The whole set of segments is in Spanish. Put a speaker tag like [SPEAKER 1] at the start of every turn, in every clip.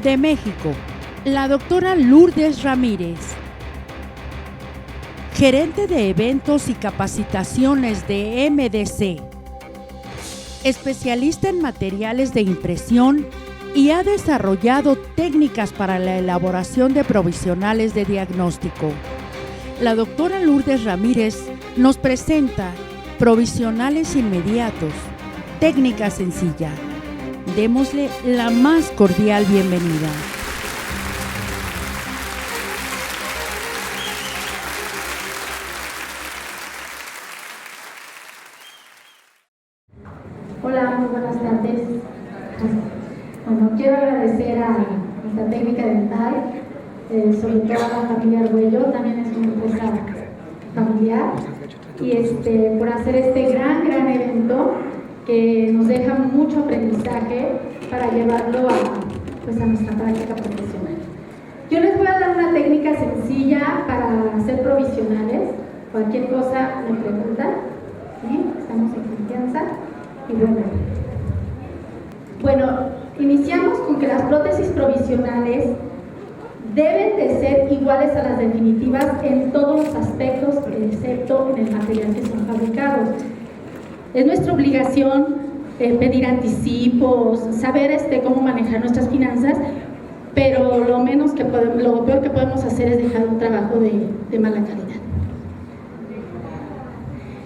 [SPEAKER 1] de México, la doctora Lourdes Ramírez, gerente de eventos y capacitaciones de MDC, especialista en materiales de impresión y ha desarrollado técnicas para la elaboración de provisionales de diagnóstico. La doctora Lourdes Ramírez nos presenta provisionales inmediatos, técnica sencilla. Démosle la más cordial bienvenida.
[SPEAKER 2] Hola, muy buenas tardes. Bueno, quiero agradecer a nuestra técnica dental, sobre todo a la familia Arguello, también es una empresa familiar, y por hacer este gran evento que nos deja mucho aprendizaje para llevarlo a nuestra práctica profesional. Yo les voy a dar una técnica sencilla para hacer provisionales. Cualquier cosa me preguntan, ¿sí? Estamos en confianza. Y bueno, iniciamos con que las prótesis provisionales deben de ser iguales a las definitivas en todos los aspectos, excepto en el material que son fabricados. Es nuestra obligación pedir anticipos, saber cómo manejar nuestras finanzas, pero lo peor que podemos hacer es dejar un trabajo de mala calidad.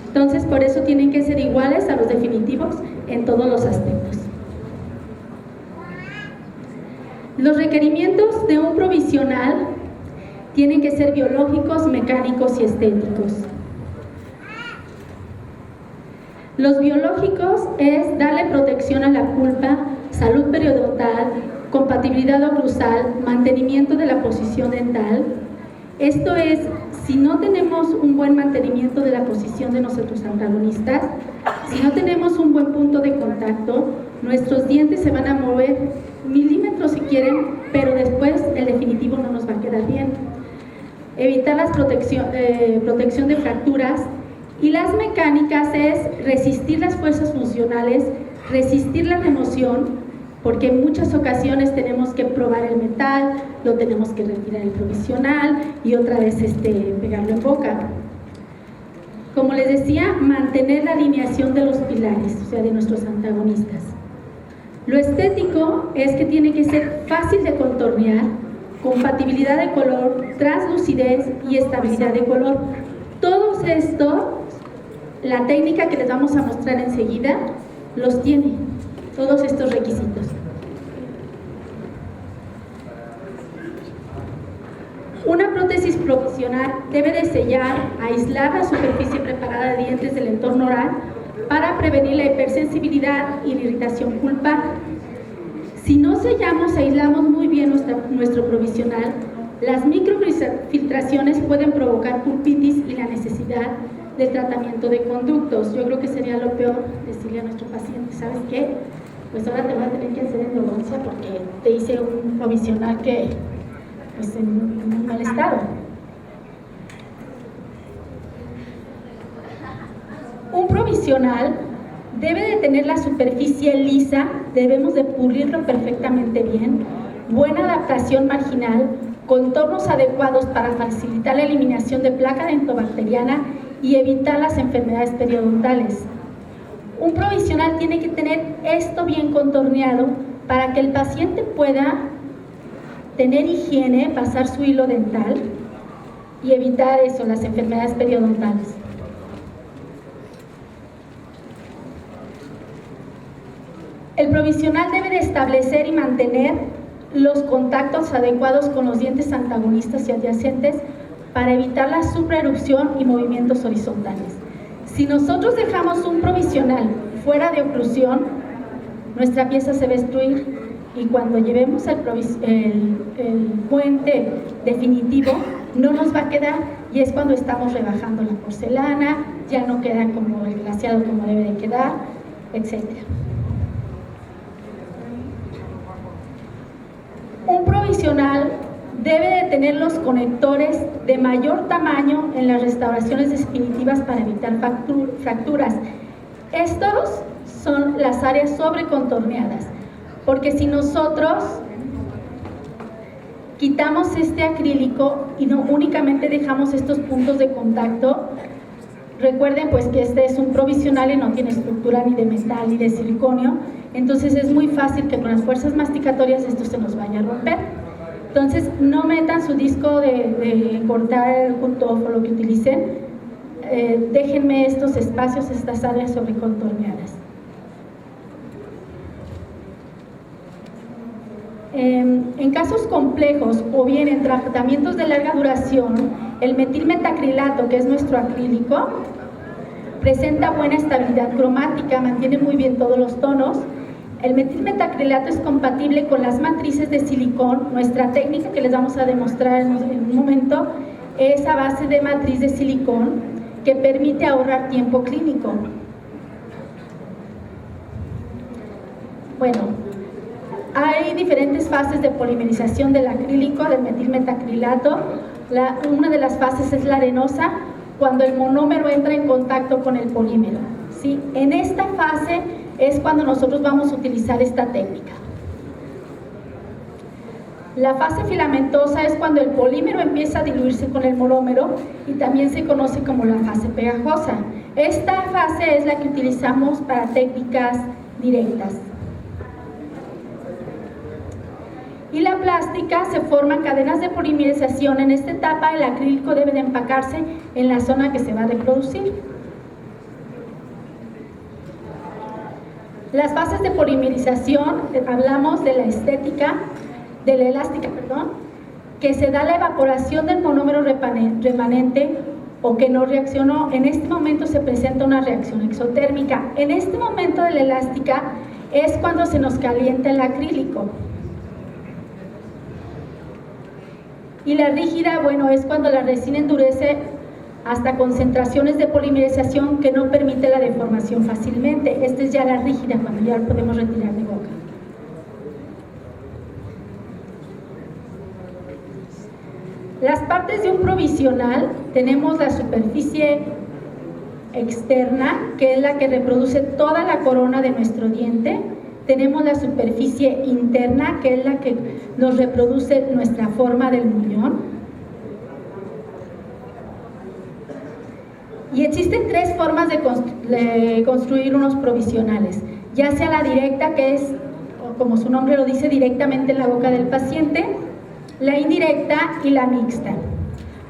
[SPEAKER 2] Entonces, por eso tienen que ser iguales a los definitivos en todos los aspectos. Los requerimientos de un provisional tienen que ser biológicos, mecánicos y estéticos. Los biológicos es darle protección a la pulpa, salud periodontal, compatibilidad oclusal, mantenimiento de la posición dental. Esto es, si no tenemos un buen mantenimiento de la posición de nuestros antagonistas, si no tenemos un buen punto de contacto, nuestros dientes se van a mover milímetros si quieren, pero después el definitivo no nos va a quedar bien. Evitar la protección de fracturas. Y las mecánicas es resistir las fuerzas funcionales, resistir la remoción, porque en muchas ocasiones tenemos que probar el metal, lo tenemos que retirar el provisional y otra vez pegarlo en boca. Como les decía, mantener la alineación de los pilares, o sea, de nuestros antagonistas. Lo estético es que tiene que ser fácil de contornear, compatibilidad de color, translucidez y estabilidad de color. Todos estos, la técnica que les vamos a mostrar enseguida, los tiene, todos estos requisitos. Una prótesis provisional debe de sellar, aislar la superficie preparada de dientes del entorno oral para prevenir la hipersensibilidad y la irritación pulpar. Si no sellamos, aislamos muy bien nuestro provisional, las microfiltraciones pueden provocar pulpitis y la necesidad de tratamiento de conductos. Yo creo que sería lo peor decirle a nuestro paciente, ¿sabes qué? Pues ahora te voy a tener que hacer endodoncia porque te hice un provisional que, pues, en un mal estado. Un provisional debe de tener la superficie lisa, debemos de pulirlo perfectamente bien, buena adaptación marginal, contornos adecuados para facilitar la eliminación de placa dentobacteriana y evitar las enfermedades periodontales. Un provisional tiene que tener esto bien contorneado para que el paciente pueda tener higiene, pasar su hilo dental y evitar las enfermedades periodontales. El provisional debe de establecer y mantener los contactos adecuados con los dientes antagonistas y adyacentes para evitar la supraerupción y movimientos horizontales. Si nosotros dejamos un provisional fuera de oclusión, nuestra pieza se va a destruir y cuando llevemos el puente definitivo no nos va a quedar y es cuando estamos rebajando la porcelana, ya no queda como el glaseado como debe de quedar, etc. Un provisional debe de tener los conectores de mayor tamaño en las restauraciones definitivas para evitar fracturas. Estos son las áreas sobrecontorneadas, porque si nosotros quitamos este acrílico y no únicamente dejamos estos puntos de contacto. Recuerden pues que este es un provisional y no tiene estructura ni de metal ni de siliconio, entonces es muy fácil que con las fuerzas masticatorias esto se nos vaya a romper. Entonces no metan su disco de cortar el juntof o lo que utilicen, déjenme estos espacios, estas áreas sobrecontorneadas. En casos complejos o bien en tratamientos de larga duración, el metilmetacrilato, que es nuestro acrílico, presenta buena estabilidad cromática, mantiene muy bien todos los tonos. El metilmetacrilato es compatible con las matrices de silicón. Nuestra técnica que les vamos a demostrar en un momento es a base de matriz de silicón que permite ahorrar tiempo clínico. Bueno, hay diferentes fases de polimerización del acrílico, del metilmetacrilato. Una de las fases es la arenosa, cuando el monómero entra en contacto con el polímero, ¿sí? En esta fase es cuando nosotros vamos a utilizar esta técnica. La fase filamentosa es cuando el polímero empieza a diluirse con el monómero y también se conoce como la fase pegajosa. Esta fase es la que utilizamos para técnicas directas. Y la plástica, se forman cadenas de polimerización. En esta etapa el acrílico debe de empacarse en la zona que se va a reproducir. Las fases de polimerización, hablamos de la elástica, que se da la evaporación del monómero remanente o que no reaccionó. En este momento se presenta una reacción exotérmica. En este momento de la elástica es cuando se nos calienta el acrílico. Y la rígida, bueno, es cuando la resina endurece hasta concentraciones de polimerización que no permite la deformación fácilmente. Esta es ya la rígida, cuando ya lo podemos retirar de boca. Las partes de un provisional, tenemos la superficie externa, que es la que reproduce toda la corona de nuestro diente. Tenemos la superficie interna, que es la que nos reproduce nuestra forma del muñón. Y existen tres formas de construir unos provisionales, ya sea la directa, que es, como su nombre lo dice, directamente en la boca del paciente, la indirecta y la mixta.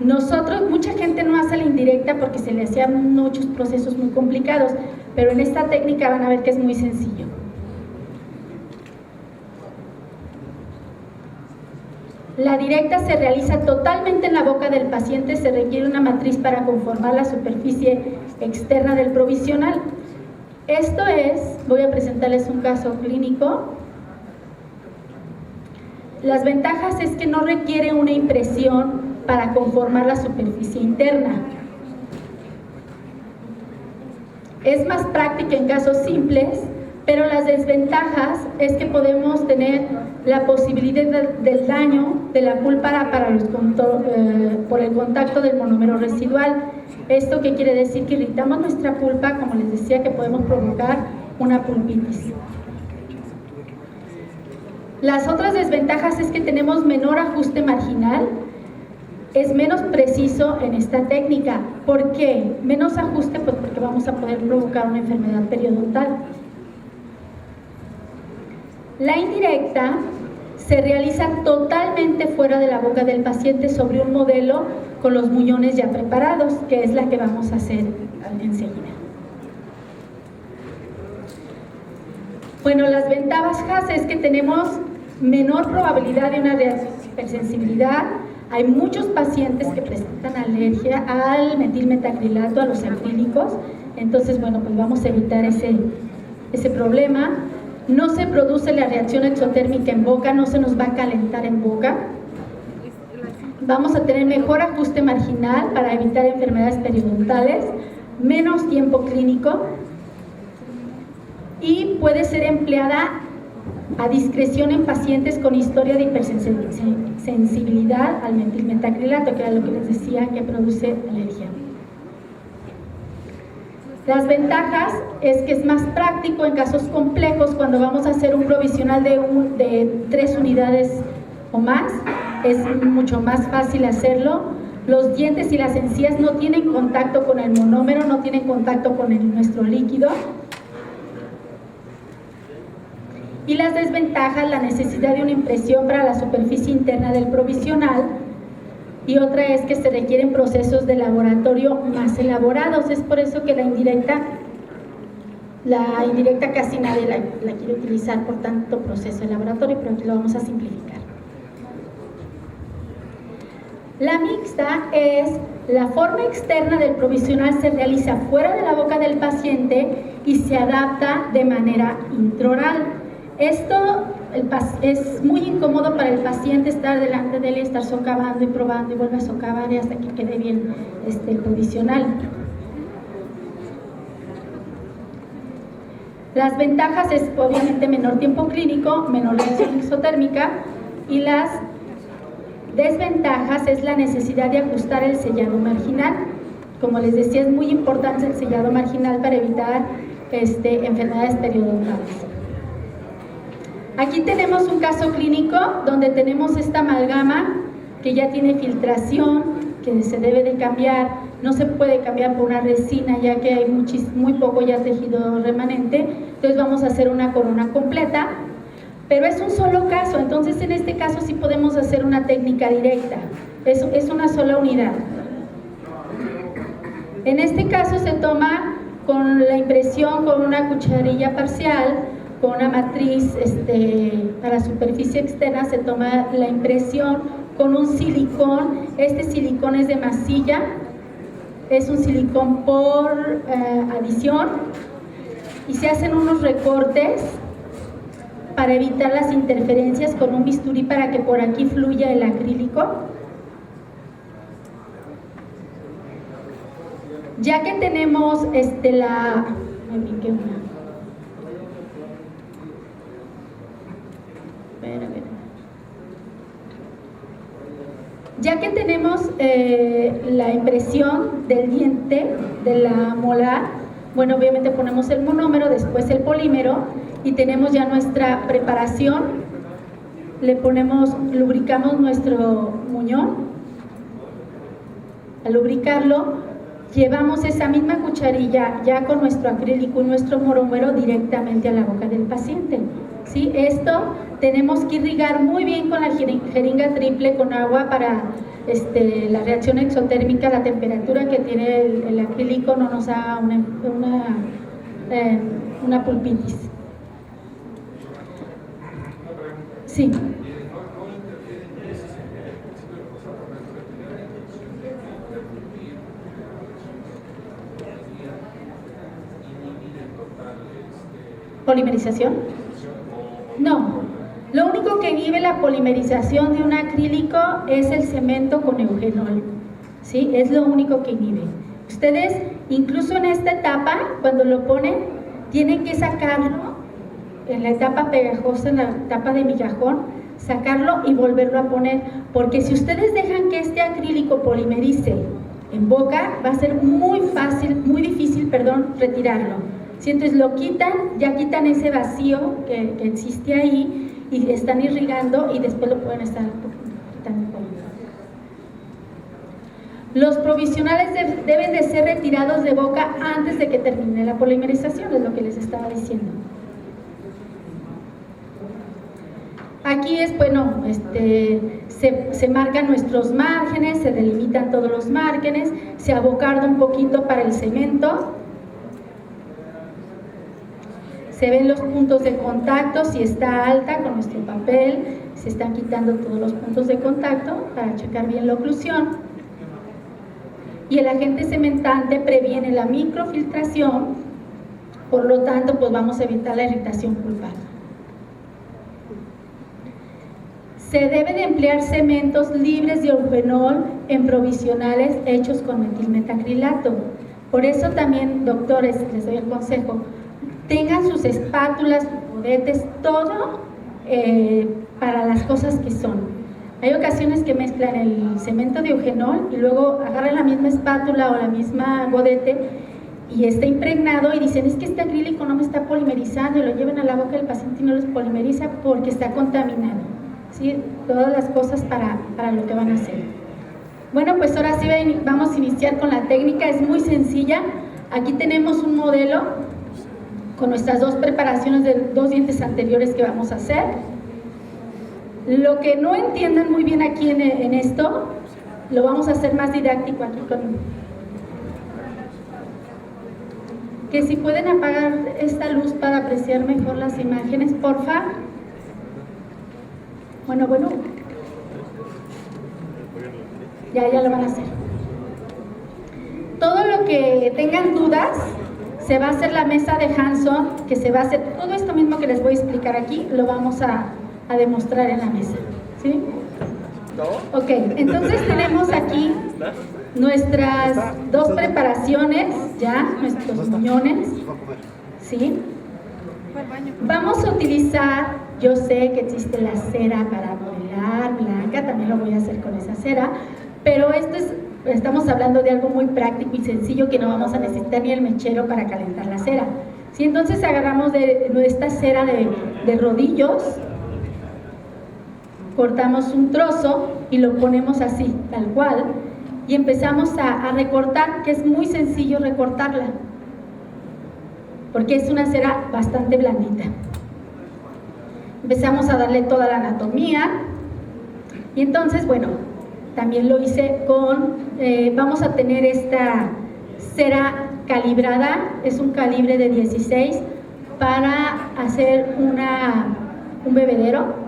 [SPEAKER 2] Mucha gente no hace la indirecta porque se le hacían muchos procesos muy complicados, pero en esta técnica van a ver que es muy sencillo. La directa se realiza totalmente en la boca del paciente, se requiere una matriz para conformar la superficie externa del provisional. Esto es, voy a presentarles un caso clínico. Las ventajas es que no requiere una impresión para conformar la superficie interna. Es más práctica en casos simples, pero las desventajas es que podemos tener la posibilidad del daño de la pulpa por el contacto del monómero residual. ¿Esto qué quiere decir? Que irritamos nuestra pulpa, como les decía, que podemos provocar una pulpitis. Las otras desventajas es que tenemos menor ajuste marginal, es menos preciso en esta técnica. ¿Por qué? Menos ajuste, pues porque vamos a poder provocar una enfermedad periodontal. La indirecta se realiza totalmente fuera de la boca del paciente sobre un modelo con los muñones ya preparados, que es la que vamos a hacer enseguida. Bueno, las ventajas es que tenemos menor probabilidad de una reacción de hipersensibilidad. Hay muchos pacientes que presentan alergia al metilmetacrilato, a los acrílicos, entonces bueno, pues vamos a evitar ese problema. No se produce la reacción exotérmica en boca, no se nos va a calentar en boca. Vamos a tener mejor ajuste marginal para evitar enfermedades periodontales, menos tiempo clínico y puede ser empleada a discreción en pacientes con historia de hipersensibilidad al metilmetacrilato, que era lo que les decía que produce alergia. Las ventajas es que es más práctico en casos complejos cuando vamos a hacer un provisional de 3 unidades o más. es mucho más fácil hacerlo. Los dientes y las encías no tienen contacto con el monómero, no tienen contacto con nuestro líquido. Y las desventajas, la necesidad de una impresión para la superficie interna del provisional, y otra es que se requieren procesos de laboratorio más elaborados. Es por eso que la indirecta casi nadie la quiere utilizar por tanto proceso de laboratorio, pero aquí lo vamos a simplificar. La mixta es la forma externa del provisional, se realiza fuera de la boca del paciente y se adapta de manera intraoral. Esto es muy incómodo para el paciente estar delante de él y estar socavando y probando y vuelve a socavar y hasta que quede bien el provisional. Las ventajas es obviamente menor tiempo clínico, menor reacción exotérmica, y las desventajas es la necesidad de ajustar el sellado marginal. Como les decía, es muy importante el sellado marginal para evitar enfermedades periodontales. Aquí tenemos un caso clínico donde tenemos esta amalgama que ya tiene filtración, que se debe de cambiar. No se puede cambiar por una resina ya que hay muy poco ya tejido remanente, entonces vamos a hacer una corona completa, pero es un solo caso, entonces en este caso sí podemos hacer una técnica directa, es una sola unidad. En este caso se toma con la impresión con una cucharilla parcial, con una matriz para superficie externa, se toma la impresión con un silicón. Este silicón es de masilla, es un silicón por adición, y se hacen unos recortes para evitar las interferencias con un bisturí para que por aquí fluya el acrílico. Ya que tenemos Ya que tenemos la impresión del diente, de la molar, bueno, obviamente ponemos el monómero, después el polímero, y tenemos ya nuestra preparación. Lubricamos nuestro muñón. Al lubricarlo, llevamos esa misma cucharilla ya con nuestro acrílico y nuestro monómero directamente a la boca del paciente. ¿Sí? Esto tenemos que irrigar muy bien con la jeringa triple con agua para la reacción exotérmica. La temperatura que tiene el acrílico no nos haga una pulpitis. Sí. ¿Polimerización? No. Lo único que inhibe la polimerización de un acrílico es el cemento con eugenol. ¿Sí? Es lo único que inhibe. Ustedes, incluso en esta etapa, cuando lo ponen, tienen que sacarlo en la etapa pegajosa, en la etapa de migajón, sacarlo y volverlo a poner, porque si ustedes dejan que este acrílico polimerice en boca, va a ser muy difícil, retirarlo. Si entonces lo quitan, ya quitan ese vacío que existe ahí y están irrigando y después lo pueden estar quitando. Los provisionales deben de ser retirados de boca antes de que termine la polimerización, es lo que les estaba diciendo. Aquí es, bueno, se marcan nuestros márgenes, se delimitan todos los márgenes, se abocarda un poquito para el cemento, se ven los puntos de contacto, si está alta con nuestro papel, se están quitando todos los puntos de contacto para checar bien la oclusión. Y el agente cementante previene la microfiltración, por lo tanto, pues vamos a evitar la irritación pulpar. Se debe de emplear cementos libres de eugenol en provisionales hechos con metilmetacrilato. Por eso también, doctores, les doy el consejo, tengan sus espátulas, juguetes, todo para las cosas que son. Hay ocasiones que mezclan el cemento de eugenol y luego agarran la misma espátula o la misma godete y está impregnado y dicen, es que este acrílico no me está polimerizando, y lo llevan a la boca del paciente y no los polimeriza porque está contaminado. ¿sí? Todas las cosas para lo que van a hacer. Bueno, pues ahora sí vamos a iniciar con la técnica, es muy sencilla. Aquí tenemos un modelo con nuestras dos preparaciones de 2 dientes anteriores que vamos a hacer. Lo que no entiendan muy bien aquí en esto, lo vamos a hacer más didáctico aquí que si pueden apagar esta luz para apreciar mejor las imágenes, porfa. Bueno. Ya lo van a hacer. Todo lo que tengan dudas, se va a hacer la mesa de Hanson, que se va a hacer todo esto mismo que les voy a explicar aquí, lo vamos a demostrar en la mesa, ¿sí? Ok, entonces tenemos aquí nuestras 2 preparaciones, ya, nuestros muñones, ¿sí? Vamos a utilizar, yo sé que existe la cera para modelar, blanca, también lo voy a hacer con esa cera, pero estamos hablando de algo muy práctico y sencillo que no vamos a necesitar ni el mechero para calentar la cera. ¿Sí? Entonces agarramos de nuestra cera de rodillos, cortamos un trozo y lo ponemos así, tal cual, y empezamos a recortar, que es muy sencillo recortarla, porque es una cera bastante blandita. Empezamos a darle toda la anatomía, y entonces, bueno, también lo hice vamos a tener esta cera calibrada, es un calibre de 16 para hacer un bebedero,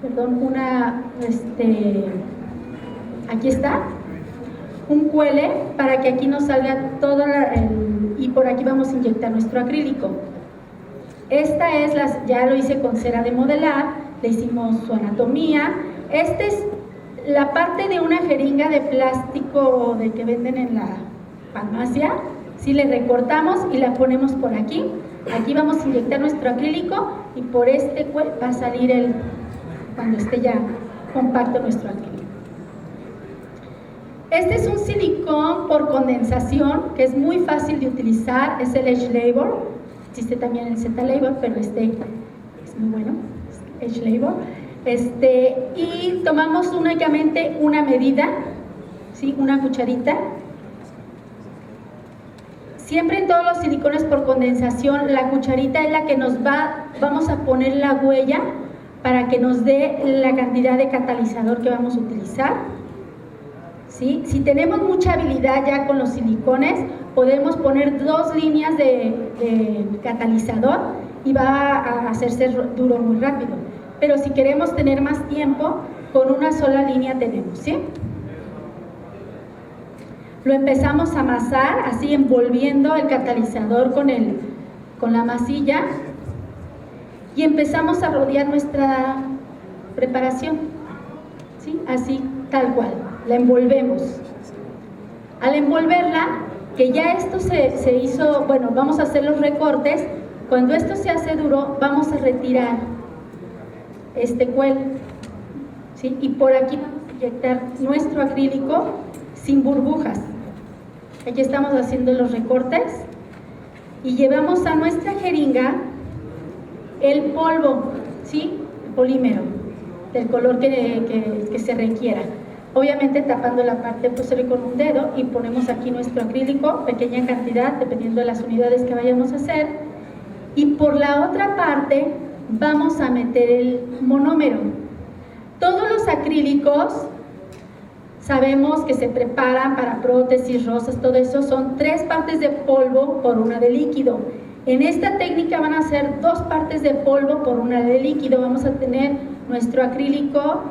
[SPEAKER 2] perdón, aquí está, un cuele para que aquí nos salga todo y por aquí vamos a inyectar nuestro acrílico. Esta es ya lo hice con cera de modelar, le hicimos su anatomía. Esta es la parte de una jeringa de plástico de que venden en la farmacia, ¿sí? Le recortamos y la ponemos por aquí. Aquí vamos a inyectar nuestro acrílico y por este va a salir cuando esté ya compacto nuestro acrílico. Este es un silicón por condensación que es muy fácil de utilizar, es el Edge Labor, existe también el Z Labor, pero este es muy bueno, Edge Labor. Y tomamos únicamente una medida, ¿sí? Una cucharita. Siempre en todos los silicones por condensación, la cucharita es la que vamos a poner la huella para que nos dé la cantidad de catalizador que vamos a utilizar, ¿sí? Si tenemos mucha habilidad ya con los silicones, podemos poner 2 líneas de catalizador y va a hacerse duro muy rápido. Pero si queremos tener más tiempo, con una sola línea tenemos, ¿sí? Lo empezamos a amasar, así envolviendo el catalizador con la masilla y empezamos a rodear nuestra preparación, ¿sí? Así, tal cual, la envolvemos. Al envolverla, que ya esto se hizo, bueno, vamos a hacer los recortes, cuando esto se hace duro, vamos a retirar este cuello, ¿sí? Y por aquí vamos a inyectar nuestro acrílico sin burbujas. Aquí estamos haciendo los recortes y llevamos a nuestra jeringa el polvo, ¿sí? El polímero del color que se requiera, obviamente tapando la parte posterior con un dedo, y ponemos aquí nuestro acrílico, pequeña cantidad dependiendo de las unidades que vayamos a hacer, y por la otra parte vamos a meter el monómero. Todos los acrílicos sabemos que se preparan para prótesis, rosas, todo eso son 3 partes de polvo por 1 de líquido. En esta técnica van a ser 2 partes de polvo por 1 de líquido. Vamos a tener nuestro acrílico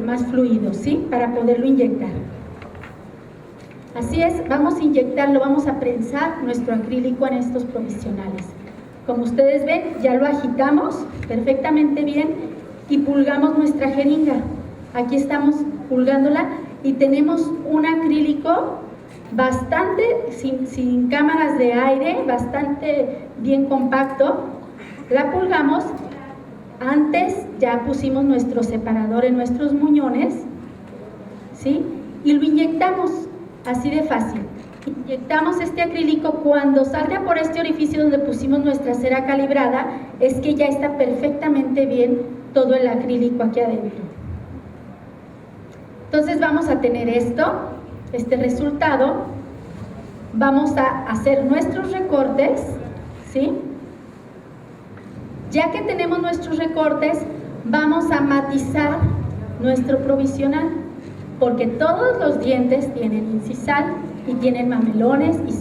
[SPEAKER 2] más fluido, ¿sí? Para poderlo inyectar. Así es, vamos a inyectarlo, vamos a prensar nuestro acrílico en estos provisionales. Como ustedes ven, ya lo agitamos perfectamente bien y pulgamos nuestra jeringa. Aquí estamos pulgándola y tenemos un acrílico bastante, sin cámaras de aire, bastante bien compacto. La pulgamos, antes ya pusimos nuestro separador en nuestros muñones, ¿sí? Y lo inyectamos, así de fácil. Inyectamos este acrílico, cuando salga por este orificio donde pusimos nuestra cera calibrada, es que ya está perfectamente bien todo el acrílico aquí adentro. Entonces vamos a tener este resultado. Vamos a hacer nuestros recortes, ¿sí? Ya que tenemos nuestros recortes, vamos a matizar nuestro provisional, porque todos los dientes tienen incisal y tienen mamelones y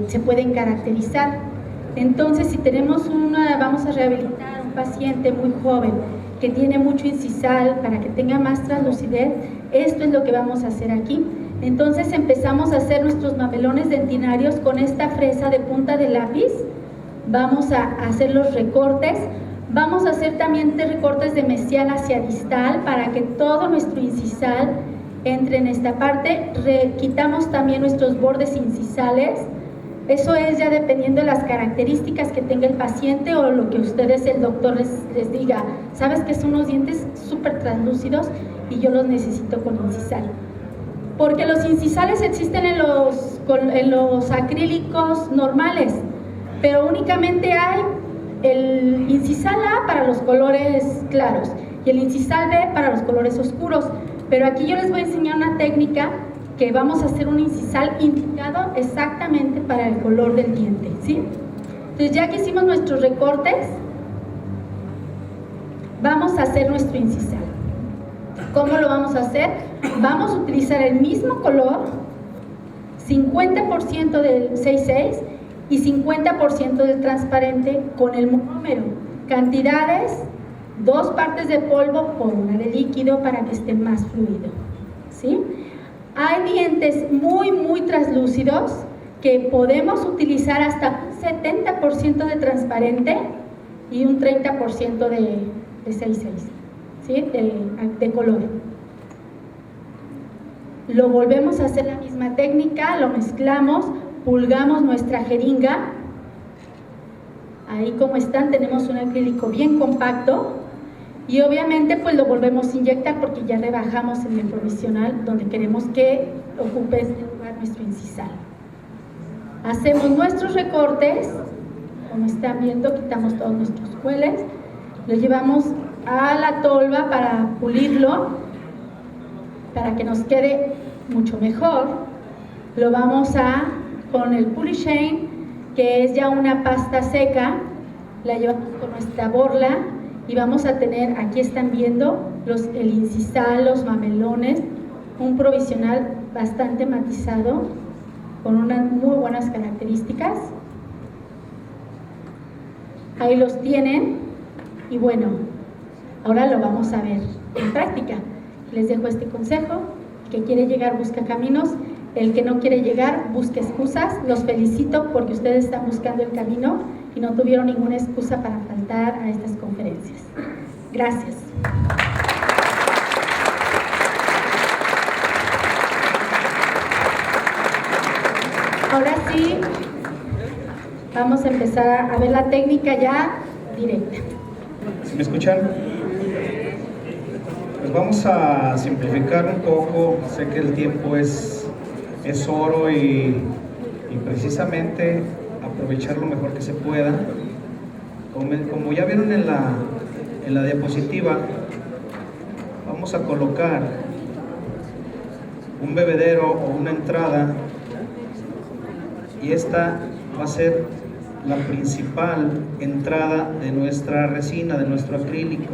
[SPEAKER 2] se pueden caracterizar. Entonces, si tenemos vamos a rehabilitar a un paciente muy joven que tiene mucho incisal para que tenga más translucidez, esto es lo que vamos a hacer aquí. Entonces empezamos a hacer nuestros mamelones dentinarios con esta fresa de punta de lápiz. Vamos a hacer los recortes. Vamos a hacer también recortes de mesial hacia distal para que todo nuestro incisal entre en esta parte. Quitamos también nuestros bordes incisales. Eso es ya dependiendo de las características que tenga el paciente o lo que ustedes, el doctor, les diga. Sabes que son unos dientes súper translúcidos y yo los necesito con incisal. Porque los incisales existen en los acrílicos normales, pero únicamente hay el incisal A para los colores claros y el incisal B para los colores oscuros. Pero aquí yo les voy a enseñar una técnica que vamos a hacer un incisal indicado exactamente para el color del diente, ¿sí? Entonces, ya que hicimos nuestros recortes, vamos a hacer nuestro incisal. ¿Cómo lo vamos a hacer? Vamos a utilizar el mismo color, 50% del 6.6 y 50% del transparente con el monómero. Cantidades, 2 partes de polvo por 1 de líquido para que esté más fluido, ¿sí? Hay dientes muy translúcidos que podemos utilizar hasta un 70% de transparente y un 30% de 6.6, ¿sí? de color. Lo volvemos a hacer la misma técnica, lo mezclamos, pulgamos nuestra jeringa. Ahí como están tenemos un acrílico bien compacto. Y obviamente pues lo volvemos a inyectar porque ya rebajamos en el provisional donde queremos que ocupe este lugar nuestro incisal. Hacemos nuestros recortes, como están viendo, quitamos todos nuestros cueles, lo llevamos a la tolva para pulirlo, para que nos quede mucho mejor. Lo vamos con el Polishane, que es ya una pasta seca, la llevamos con nuestra borla. Y vamos a tener, aquí están viendo, el incisal, los mamelones, un provisional bastante matizado, con unas muy buenas características. Ahí los tienen, y bueno, ahora lo vamos a ver en práctica. Les dejo este consejo: el que quiere llegar busca caminos, el que no quiere llegar busca excusas. Los felicito porque ustedes están buscando el camino y no tuvieron ninguna excusa para faltar a estas conferencias. Gracias. Ahora sí, vamos a empezar a ver la técnica ya directa.
[SPEAKER 3] ¿Sí me escuchan? Pues vamos a simplificar un poco. Sé que el tiempo es oro y precisamente aprovechar lo mejor que se pueda. Como ya vieron en la diapositiva, vamos a colocar un bebedero o una entrada, y esta va a ser la principal entrada de nuestra resina, de nuestro acrílico.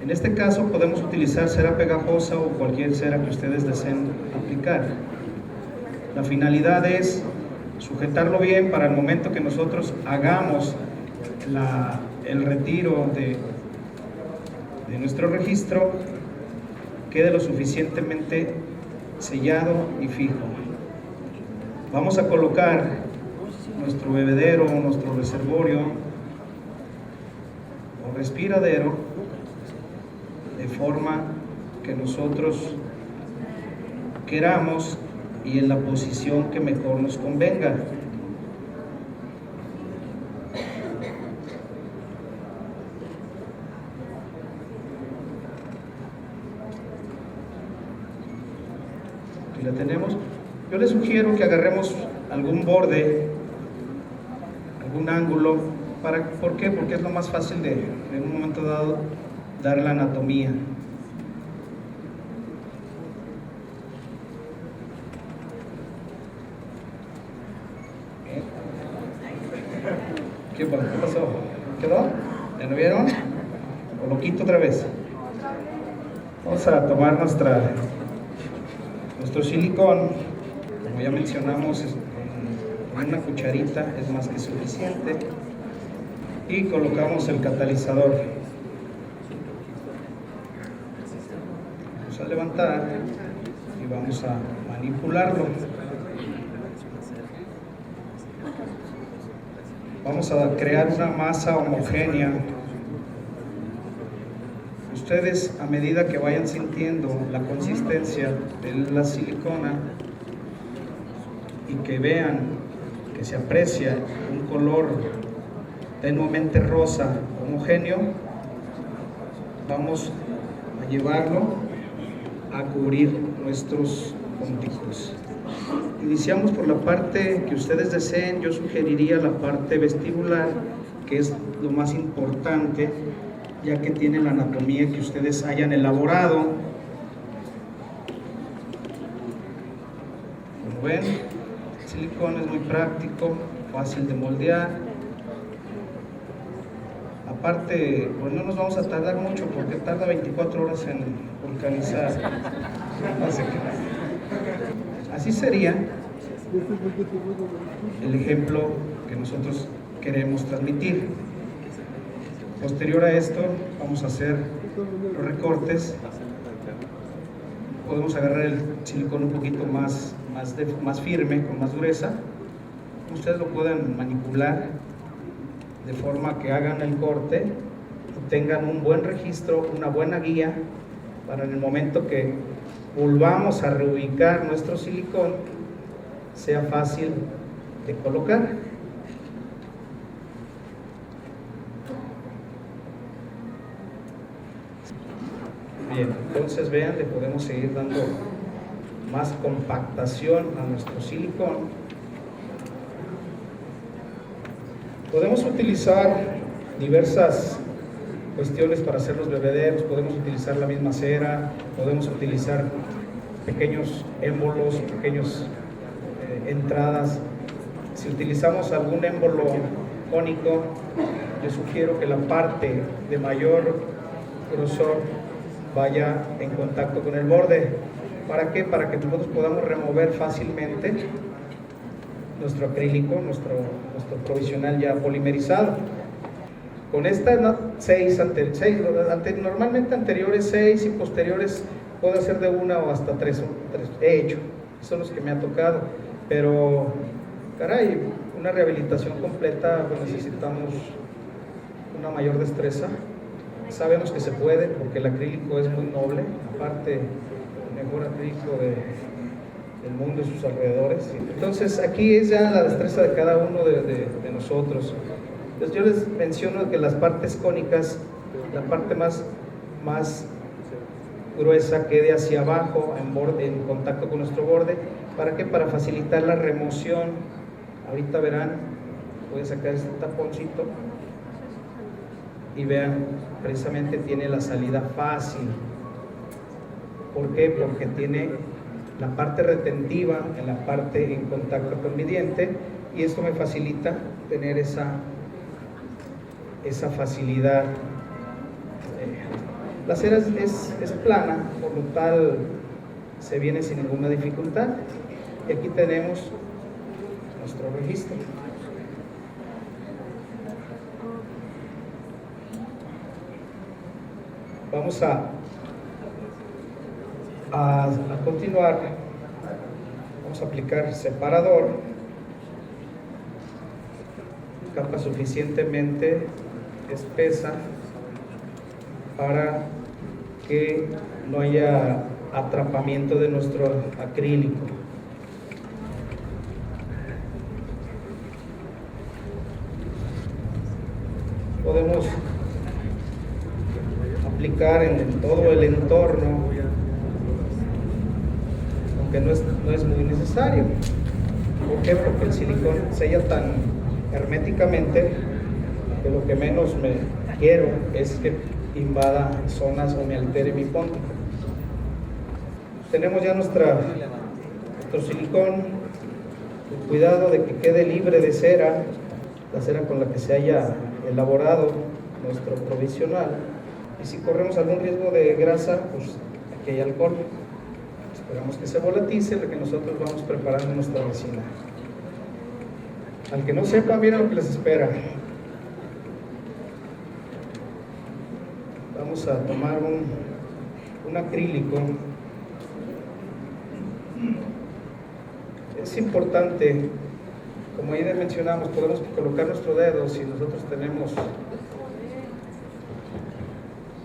[SPEAKER 3] En este caso podemos utilizar cera pegajosa o cualquier cera que ustedes deseen aplicar. La finalidad es sujetarlo bien para el momento que nosotros hagamos el retiro de nuestro registro, quede lo suficientemente sellado y fijo. Vamos a colocar nuestro bebedero, nuestro reservorio o respiradero de forma que nosotros queramos y en la posición que mejor nos convenga. Aquí la tenemos. Yo les sugiero que agarremos algún borde, algún ángulo ¿Por qué? Porque es lo más fácil de, en un momento dado, dar la anatomía. ¿Qué pasó? ¿Quedó? ¿Ya lo vieron? ¿O lo quito otra vez? Vamos a tomar nuestro silicón. Como ya mencionamos, con una cucharita es más que suficiente. Y colocamos el catalizador. Vamos a levantar y vamos a manipularlo. Vamos a crear una masa homogénea. Ustedes, a medida que vayan sintiendo la consistencia de la silicona y que vean que se aprecia un color tenuemente rosa homogéneo, vamos a llevarlo a cubrir nuestros punticos. Iniciamos por la parte que ustedes deseen. Yo sugeriría la parte vestibular, que es lo más importante, ya que tiene la anatomía que ustedes hayan elaborado. Como ven, el silicón es muy práctico, fácil de moldear. Aparte, pues no nos vamos a tardar mucho porque tarda 24 horas en vulcanizar. Así sería el ejemplo que nosotros queremos transmitir. Posterior a esto, vamos a hacer los recortes. Podemos agarrar el silicón un poquito más firme, con más dureza. Ustedes lo pueden manipular de forma que hagan el corte y tengan un buen registro, una buena guía para en el momento que volvamos a reubicar nuestro silicón sea fácil de colocar. Bien, entonces vean, le podemos seguir dando más compactación a nuestro silicón. Podemos utilizar diversas cuestiones para hacer los bebederos. Podemos utilizar la misma cera, podemos utilizar pequeños émbolos, pequeñas entradas. Si utilizamos algún émbolo cónico, yo sugiero que la parte de mayor grosor vaya en contacto con el borde. ¿Para qué? Para que nosotros podamos remover fácilmente nuestro acrílico, nuestro provisional ya polimerizado. Con estas normalmente anteriores 6 y posteriores puedo hacer de una o hasta tres he hecho, son los que me ha tocado, pero caray, una rehabilitación completa pues necesitamos una mayor destreza. Sabemos que se puede porque el acrílico es muy noble, aparte el mejor acrílico del mundo y sus alrededores. Entonces aquí es ya la destreza de cada uno de nosotros. Entonces yo les menciono que las partes cónicas, la parte más gruesa quede hacia abajo en contacto con nuestro borde. ¿Para qué? Para facilitar la remoción. Ahorita verán, voy a sacar este taponcito y vean, precisamente tiene la salida fácil. ¿Por qué? Porque tiene la parte retentiva en la parte en contacto con mi diente, y esto me facilita tener esa facilidad. La cera es plana, por lo tal se viene sin ninguna dificultad. Y aquí tenemos nuestro registro. Vamos a continuar. Vamos a aplicar separador, capa suficientemente espesa para que no haya atrapamiento de nuestro acrílico. Podemos aplicar en todo el entorno, aunque no es muy necesario. ¿Por qué? Porque el silicón sella tan herméticamente que lo que menos me quiero es que invada zonas o me altere mi ponte. Tenemos ya nuestro silicón, el cuidado de que quede libre de cera, la cera con la que se haya elaborado nuestro provisional. Y si corremos algún riesgo de grasa, pues aquí hay alcohol. Esperamos que se volatice lo que nosotros vamos preparando en nuestra resina. Al que no sepa, miren lo que les espera. Vamos a tomar un acrílico. Es importante, como ya mencionamos, podemos colocar nuestro dedo si nosotros tenemos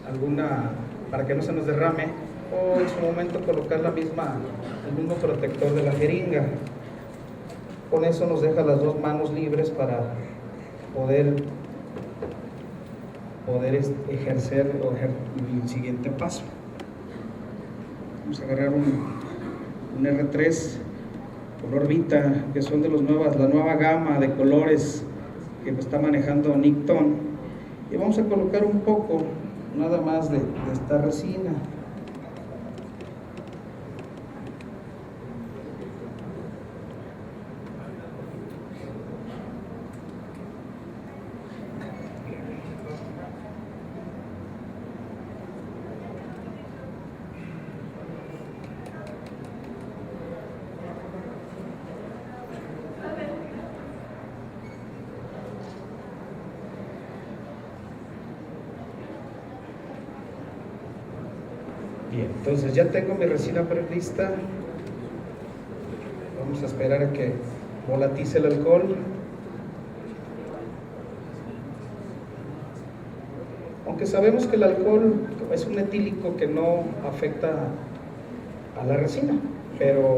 [SPEAKER 3] alguna, para que no se nos derrame, o en su momento colocar el mismo protector de la jeringa. Con eso nos deja las dos manos libres para poder ejercer el siguiente paso. Vamos a agarrar un R3 color Vita, que son de la nueva gama de colores que está manejando Nikton, y vamos a colocar un poco nada más de esta resina. Bien, entonces ya tengo mi resina prelista. Vamos a esperar a que volatice el alcohol. Aunque sabemos que el alcohol es un etílico que no afecta a la resina, pero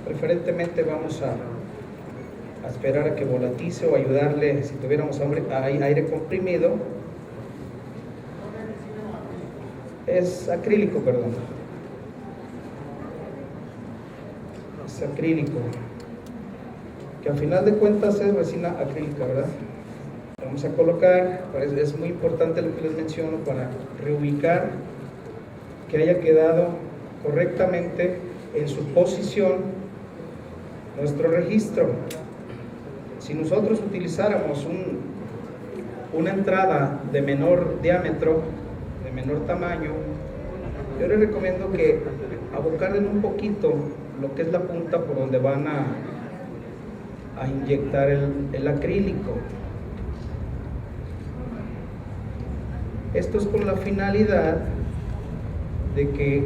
[SPEAKER 3] preferentemente vamos a esperar a que volatice o ayudarle, si tuviéramos aire comprimido. Es acrílico, perdón. Es acrílico, que al final de cuentas es resina acrílica, ¿verdad? Vamos a colocar, es muy importante lo que les menciono para reubicar que haya quedado correctamente en su posición nuestro registro. Si nosotros utilizáramos una entrada de menor diámetro, de menor tamaño, yo les recomiendo que abocarden un poquito lo que es la punta por donde van a inyectar el acrílico. Esto es con la finalidad de que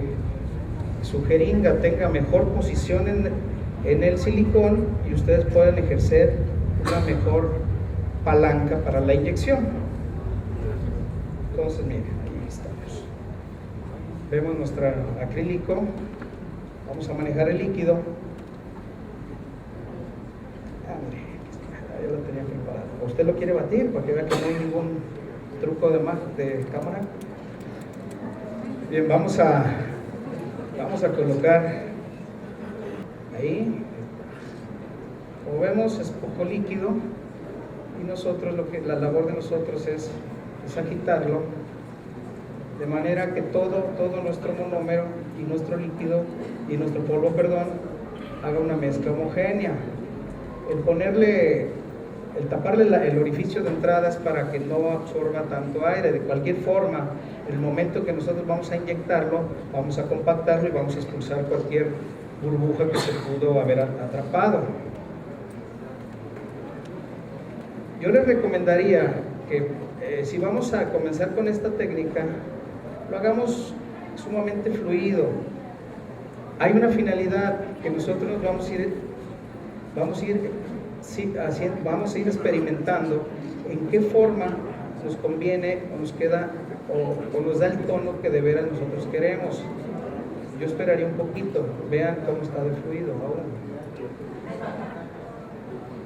[SPEAKER 3] su jeringa tenga mejor posición en el silicón y ustedes puedan ejercer una mejor palanca para la inyección. Entonces, miren, aquí estamos. Vemos nuestro acrílico. Vamos a manejar el líquido. Ya lo tenía preparado. ¿Usted lo quiere batir para que vea que no hay ningún truco de cámara? Bien, vamos a colocar ahí. Como vemos, es poco líquido y nosotros la labor de nosotros es agitarlo de manera que todo nuestro monómero y nuestro líquido y nuestro polvo, haga una mezcla homogénea. El taparle el orificio de entrada es para que no absorba tanto aire. De cualquier forma, el momento que nosotros vamos a inyectarlo, vamos a compactarlo y vamos a expulsar cualquier burbuja que se pudo haber atrapado. Yo les recomendaría que si vamos a comenzar con esta técnica, lo hagamos sumamente fluido. Hay una finalidad que nosotros vamos a ir experimentando en qué forma nos conviene o nos queda o nos da el tono que de veras nosotros queremos. Yo esperaría un poquito, vean cómo está de fluido ahora.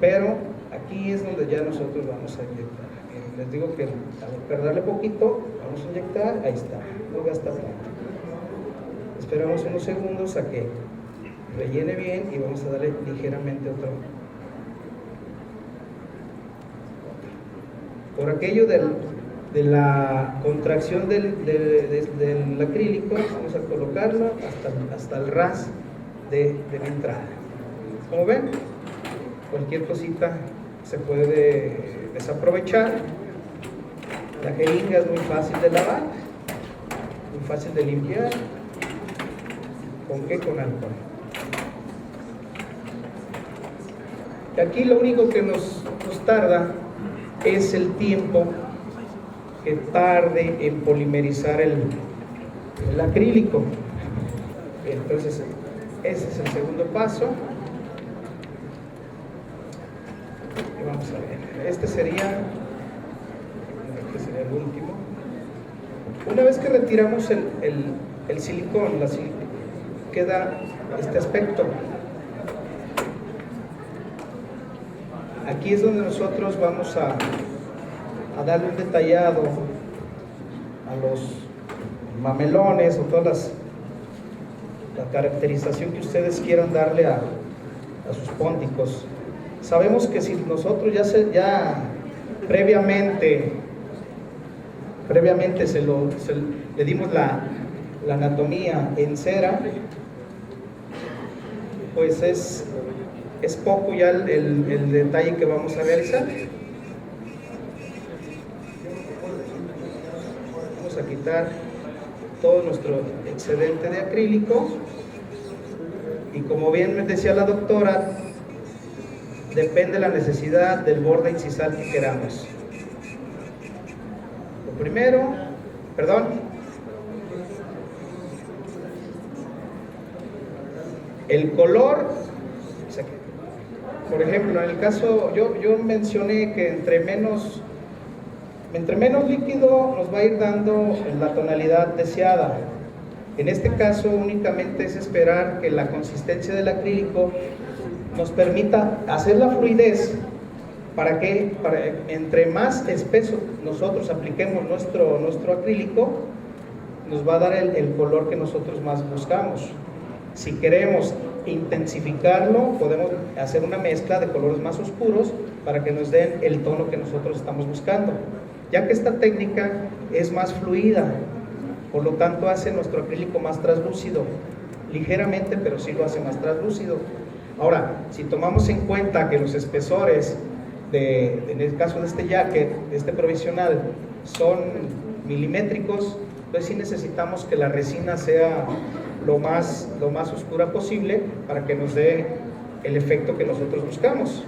[SPEAKER 3] Pero aquí es donde ya nosotros vamos a inyectar. Les digo que al darle poquito, vamos a inyectar, ahí está, no gasta tanto. Esperamos unos segundos a que rellene bien y vamos a darle ligeramente otro. Por aquello de la contracción del acrílico, vamos a colocarlo hasta el ras de la entrada. Como ven, cualquier cosita se puede desaprovechar. La jeringa es muy fácil de lavar, muy fácil de limpiar. ¿Con qué? Con alcohol. Y aquí lo único que nos tarda es el tiempo que tarde en polimerizar el acrílico. Entonces, ese es el segundo paso. Y vamos a ver. Este sería el último. Una vez que retiramos el silicón, queda este aspecto. Aquí es donde nosotros vamos a darle un detallado a los mamelones o todas la caracterización que ustedes quieran darle a sus pónticos. Sabemos que si nosotros ya previamente le dimos la anatomía en cera, pues es poco ya el detalle que vamos a realizar. Vamos a quitar todo nuestro excedente de acrílico y, como bien me decía la doctora, depende la necesidad del borde incisal que queramos. Lo primero, el color. Por ejemplo, en el caso, yo mencioné que entre menos líquido nos va a ir dando la tonalidad deseada. En este caso únicamente es esperar que la consistencia del acrílico nos permita hacer la fluidez. ¿Para qué? Entre más espeso nosotros apliquemos nuestro acrílico, nos va a dar el color que nosotros más buscamos. Si queremos intensificarlo, podemos hacer una mezcla de colores más oscuros para que nos den el tono que nosotros estamos buscando, ya que esta técnica es más fluida, por lo tanto hace nuestro acrílico más translúcido, ligeramente, pero sí lo hace más translúcido. Ahora, si tomamos en cuenta que los espesores en el caso de este jacket, de este provisional, son milimétricos, entonces sí necesitamos que la resina sea lo más oscura posible para que nos dé el efecto que nosotros buscamos.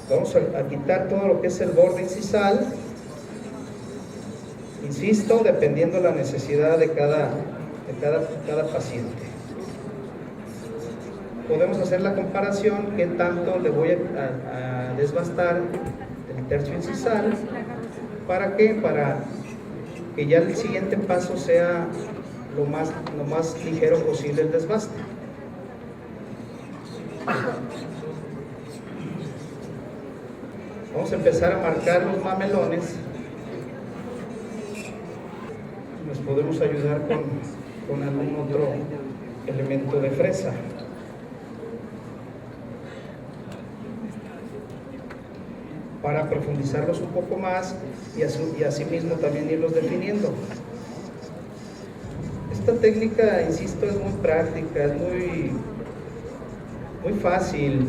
[SPEAKER 3] Vamos a quitar todo lo que es el borde incisal, insisto, dependiendo la necesidad de cada paciente. Podemos hacer la comparación, qué tanto le voy a desbastar el tercio incisal. ¿Para qué? Para que ya el siguiente paso sea lo más ligero posible el desbaste. Vamos a empezar a marcar los mamelones. Nos podemos ayudar con algún otro elemento de fresa. Para profundizarlos un poco más y así mismo también irlos definiendo. Esta técnica, insisto, es muy práctica, es muy fácil.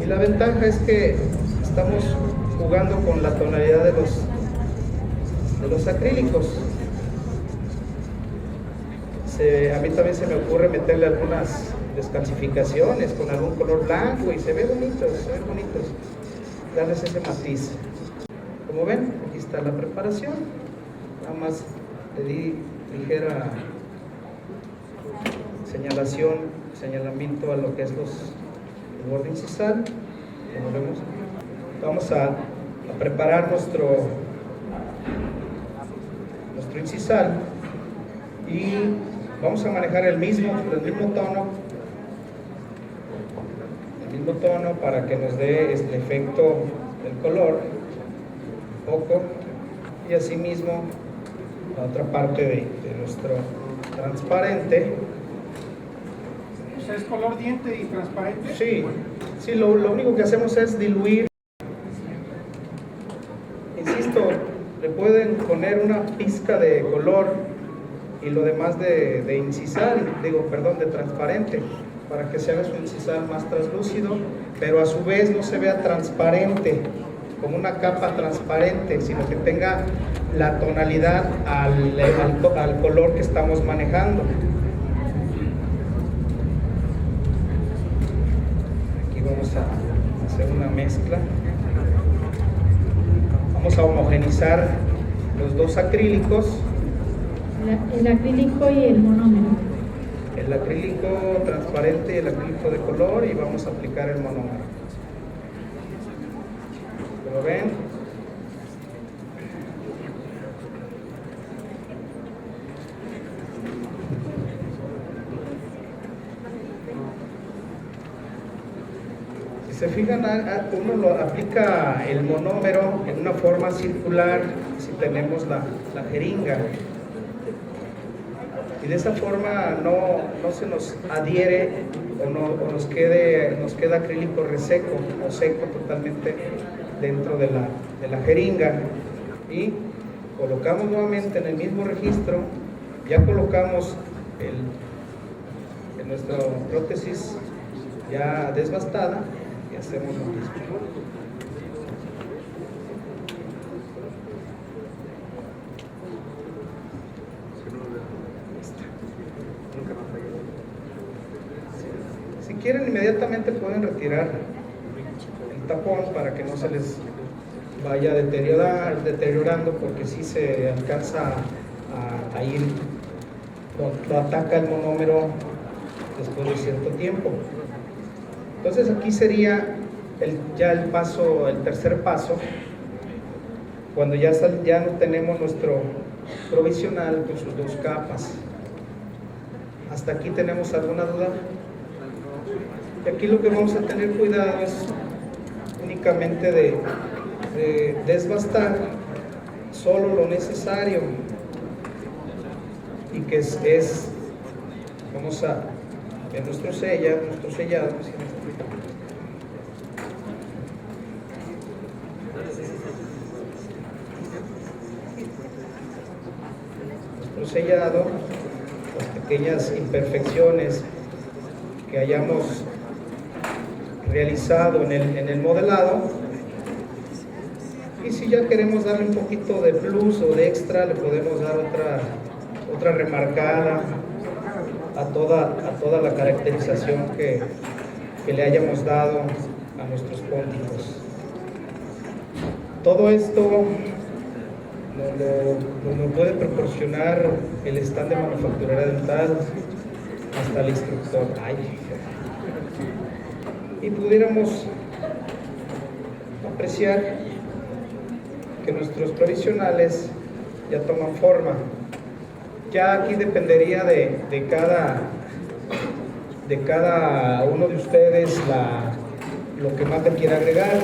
[SPEAKER 3] Y la ventaja es que estamos jugando con la tonalidad de los acrílicos. A mí también se me ocurre meterle algunas descalcificaciones con algún color blanco y se ven bonitos, darles ese matiz. Como ven, aquí está la preparación. Nada más le di ligera señalamiento a lo que es el borde incisal. Como vemos, vamos a preparar nuestro incisal y vamos a manejar el mismo tono para que nos dé este efecto del color poco, y así mismo la otra parte de nuestro transparente.
[SPEAKER 4] O sea, ¿es color diente y transparente?
[SPEAKER 3] Sí, lo único que hacemos es diluir. Insisto, le pueden poner una pizca de color y lo demás de incisal, de transparente, para que se haga su incisal más translúcido, pero a su vez no se vea transparente, como una capa transparente, sino que tenga la tonalidad al color que estamos manejando. Aquí vamos a hacer una mezcla. Vamos a homogenizar los dos acrílicos.
[SPEAKER 2] El acrílico y el monómero.
[SPEAKER 3] El acrílico transparente y el acrílico de color, y vamos a aplicar el monómero. ¿Lo ven? Si se fijan, uno lo aplica el monómero en una forma circular si tenemos la jeringa. Y de esa forma no se nos adhiere o nos queda acrílico reseco o seco totalmente dentro de la jeringa. Y colocamos nuevamente en el mismo registro, ya colocamos en nuestra prótesis ya desbastada y hacemos lo mismo. Si quieren, inmediatamente pueden retirar el tapón para que no se les vaya deteriorando, porque si se alcanza a ir, lo ataca el monómero después de cierto tiempo. Entonces aquí sería ya el tercer paso, cuando ya no tenemos nuestro provisional con sus dos capas. ¿Hasta aquí tenemos alguna duda? Y aquí lo que vamos a tener cuidado es únicamente de desbastar solo lo necesario, y que vamos a ver nuestro sellado. Nuestro sellado, las pequeñas imperfecciones que hayamos realizado en el modelado, y si ya queremos darle un poquito de plus o de extra, le podemos dar otra remarcada a toda la caracterización que le hayamos dado a nuestros pónticos. Todo esto nos puede proporcionar el stand de manufacturera dental hasta el instructor. Y pudiéramos apreciar que nuestros provisionales ya toman forma. Ya aquí dependería de cada uno de ustedes lo que más le quiera agregar.